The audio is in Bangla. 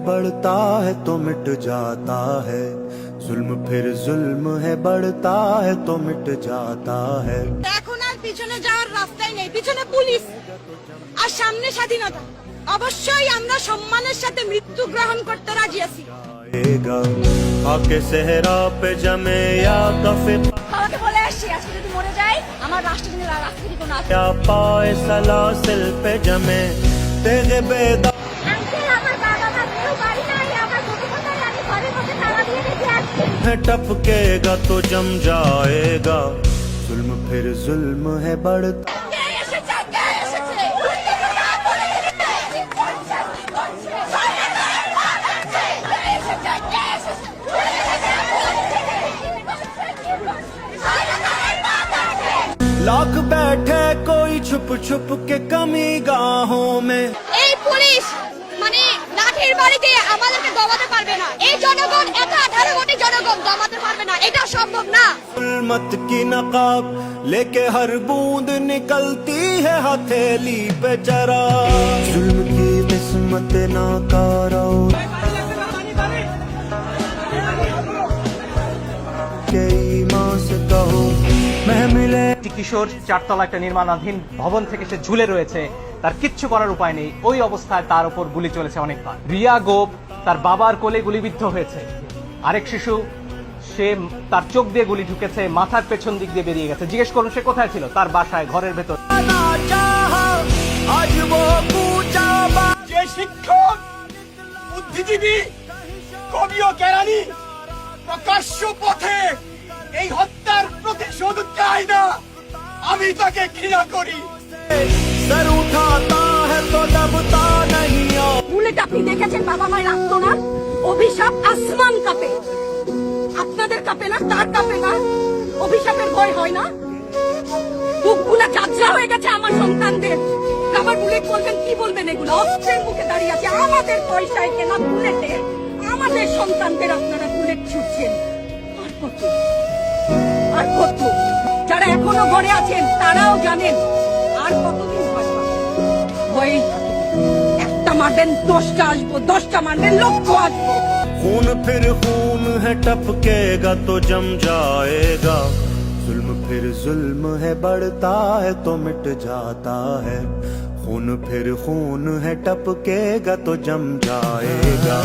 बढ़ता है तो मिट जाता है, जुल्म फिर जुल्म है बढ़ता है तो मिट जाता है। এখন আর পিছনে যাওয়ার রাস্তাই নেই, পিছনে পুলিশ আর সামনে স্বাধীনতা। অবশ্যই আমরা সম্মানের সাথে মৃত্যু গ্রহণ করতে রাজি আছি। आके सेहरा पे जमे या कफे আমাকে বলে আসছি আজকে যদি মরে যাই আমার রাষ্ট্রদিনের রাজনীতি কোনো আছে या पाए सलासिल पे जमे तेरे बेदा আঙ্কেল আমার বাবা মা কেউ বাড়ি নাই, আমার ছোটবেলায় আমি ঘরের মধ্যে তালা দিয়ে রেখে আসছি। टपकेगा तो जम जाएगा, जुल्म फिर जुल्म है बढ़ता। কে এসেছে, কে এসেছে? लाख बैठे कोई छुप छुप के कमी गाहों में, এই পুলিশ মানে লাঠির বাড়িতে আমাদেরকে দমাতে পারবে না। এই জনগণ এত 18 কোটি জনগণ দমাতে পারবে না, এটা সম্ভব না। जुल्मत की नकाब लेके हर बूंद निकलती है हथेली पे जरा, जुल्म की किस्मत नाकारा के ईमान से कहो मैं मिले। কিশোর চারতলা একটা নির্মাণাধীন ভবন থেকে সে ঝুলে রয়েছে, তার কিচ্ছু করার উপায় নেই। ওই অবস্থায় তার উপর গুলি চলেছে অনেকবার। রিয়া গোপ তার বাবার কোলে গুলিবিদ্ধ হয়েছে। আরেক শিশু, সে তার চোখ দিয়ে গুলি ঢুকেছে, মাথার পেছন দিক দিয়ে বেরিয়ে গেছে। জিজ্ঞেস করুন সে কোথায় ছিল? তার বাসায়, ঘরের ভেতর। যে শিক্ষক, বুদ্ধিজীবী, কবি ও জ্ঞানী প্রকাশ্য পথে এই হত্যার প্রতিশোধ চায় না, আমি তাকে ঘৃণা করি। सर उठाता है तो दबता नहीं। বুলেট আপনি দেখেছেন বাবা মায়ের আত্মনাদ, অভিশাপ আসমান কাঁপে। আপনাদের কাঁপে না? তার কাঁপে না? অভিশাপের ভয় হয় না? বুকগুলা চাচরা হয়ে গেছে আমার সন্তানদের। আবার বুলেট বলবেন, কি বলবেন? এগুলো অস্ত্রের মুখে দাঁড়িয়ে আছে, আমাদের পয়সায় কেনা বুলেটে আমাদের সন্তানদের আপনারা বুলেট ছুটছেন। আর কত, আর কত? যারা এখনো ঘরে আছেন তারাও জানেন আর কতদিন ভয় পাবেন। ভয়েই থাকেন। একটা মারবেন 10টা আসবো, 10টা মারবেন লক্ষ আসবো। खून फिर खून है टपकेगा तो जम जाएगा, जुल्म फिर जुल्म है बढ़ता है तो मिट जाता है, खून फिर खून है टपकेगा तो जम जाएगा।